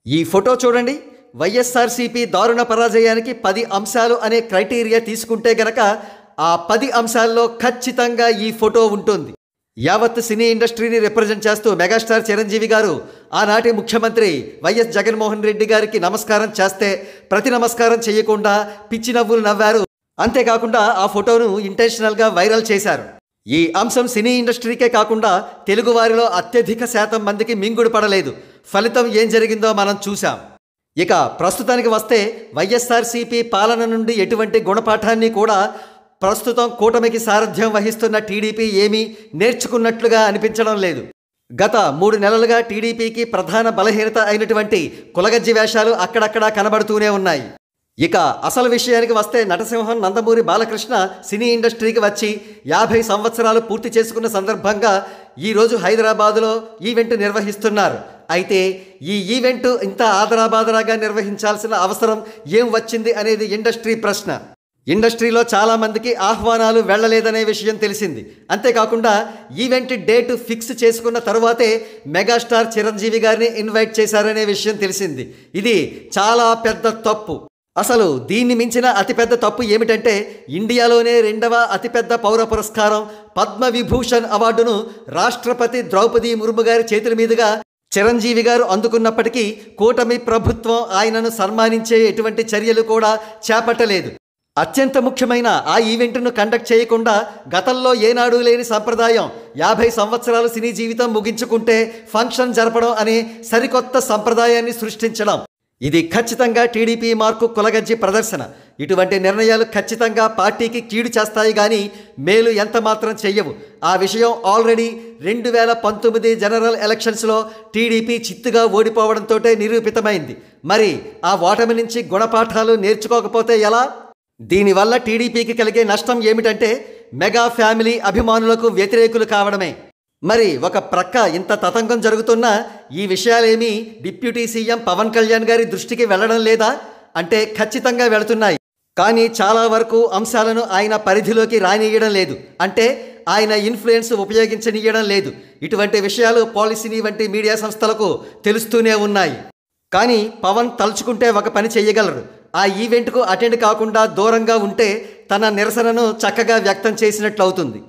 ఈ ఫోటో చూడండి. వైఎస్ఆర్సీపీ దారుణ పరాజయానికి 10 అంశాలు అనే క్రైటీరియా తీసుకుంటే గనక ఆ 10 అంశాల్లో ఖచ్చితంగా ఈ ఫోటో ఉంటుంది. యావత్ సినీ ఇండస్ట్రీని రిప్రజెంట్ చేస్తూ మెగాస్టార్ చిరంజీవి గారు ఆనాటి ముఖ్యమంత్రి వైఎస్ జగన్మోహన్ రెడ్డి గారికి నమస్కారం చేస్తే ప్రతి నమస్కారం చేయకుండా పిచ్చి నవ్వులు నవ్వారు. అంతేకాకుండా ఆ ఫోటోను ఇంటెన్షనల్గా వైరల్ చేశారు. ఈ అంశం సినీ ఇండస్ట్రీకే కాకుండా తెలుగువారిలో అత్యధిక శాతం మందికి మింగుడు పడలేదు. ఫలితం ఏం జరిగిందో మనం చూసాం. ఇక ప్రస్తుతానికి వస్తే వైఎస్ఆర్సీపీ పాలన నుండి ఎటువంటి గుణపాఠాన్ని కూడా ప్రస్తుతం కూటమికి సారథ్యం వహిస్తున్న టీడీపీ ఏమీ నేర్చుకున్నట్లుగా అనిపించడం లేదు. గత 3 నెలలుగా టీడీపీకి ప్రధాన బలహీనత అయినటువంటి కులగజ్జి వేషాలు అక్కడక్కడా కనబడుతూనే ఉన్నాయి. ఇక అసలు విషయానికి వస్తే నటసింహం నందమూరి బాలకృష్ణ సినీ ఇండస్ట్రీకి వచ్చి 50 సంవత్సరాలు పూర్తి చేసుకున్న సందర్భంగా ఈరోజు హైదరాబాదులో ఈవెంట్ నిర్వహిస్తున్నారు. అయితే ఈ ఈవెంట్ ఇంత ఆదరాబాదరాగా నిర్వహించాల్సిన అవసరం ఏం వచ్చింది అనేది ఇండస్ట్రీ ప్రశ్న. ఇండస్ట్రీలో చాలామందికి ఆహ్వానాలు వెళ్ళలేదనే విషయం తెలిసింది. అంతేకాకుండా ఈవెంట్ డేట్ ఫిక్స్ చేసుకున్న తరువాతే మెగాస్టార్ చిరంజీవి గారిని ఇన్వైట్ చేశారనే విషయం తెలిసింది. ఇది చాలా పెద్ద తప్పు. అసలు దీన్ని మించిన అతిపెద్ద తప్పు ఏమిటంటే ఇండియాలోనే 2వ అతిపెద్ద పౌర పురస్కారం పద్మవిభూషణ్ అవార్డును రాష్ట్రపతి ద్రౌపది ముర్ము గారి చేతుల మీదుగా చిరంజీవి గారు అందుకున్నప్పటికీ కూటమి ప్రభుత్వం ఆయనను సన్మానించే ఎటువంటి చర్యలు కూడా చేపట్టలేదు. అత్యంత ముఖ్యమైన ఆ ఈవెంట్ను కండక్ట్ చేయకుండా గతంలో ఏనాడు లేని సంప్రదాయం 50 సంవత్సరాలు సినీ జీవితం ముగించుకుంటే ఫంక్షన్ జరపడం అనే సరికొత్త సంప్రదాయాన్ని సృష్టించడం, ఇది ఖచ్చితంగా టీడీపీ మార్కు కులగజ్జి ప్రదర్శన. ఇటువంటి నిర్ణయాలు ఖచ్చితంగా పార్టీకి కీడు చేస్తాయి కానీ మేలు ఎంత మాత్రం చెయ్యవు. ఆ విషయం ఆల్రెడీ 2019 జనరల్ ఎలక్షన్స్లో టీడీపీ చిత్తుగా ఓడిపోవడంతో నిరూపితమైంది. మరి ఆ ఓటమి నుంచి గుణపాఠాలు నేర్చుకోకపోతే ఎలా? దీనివల్ల టీడీపీకి కలిగే నష్టం ఏమిటంటే మెగా ఫ్యామిలీ అభిమానులకు వ్యతిరేకులు కావడమే. మరి ఒక ప్రక్క ఇంత తతంగం జరుగుతున్నా ఈ విషయాలేమీ డిప్యూటీ సీఎం పవన్ కళ్యాణ్ గారి దృష్టికి వెళ్ళడం లేదా అంటే ఖచ్చితంగా వెళుతున్నాయి. కానీ చాలా వరకు అంశాలను ఆయన పరిధిలోకి రానియడం లేదు. అంటే ఆయన ఇన్ఫ్లుయెన్స్ ఉపయోగించనీయడం లేదు. ఇటువంటి విషయాలు పాలిసీని వంటి మీడియా సంస్థలకు తెలుస్తూనే ఉన్నాయి. కానీ పవన్ తలుచుకుంటే ఒక పని చేయగలరు. ఆ ఈవెంట్కు అటెండ్ కాకుండా దూరంగా ఉంటే తన నిరసనను చక్కగా వ్యక్తం చేసినట్లు అవుతుంది.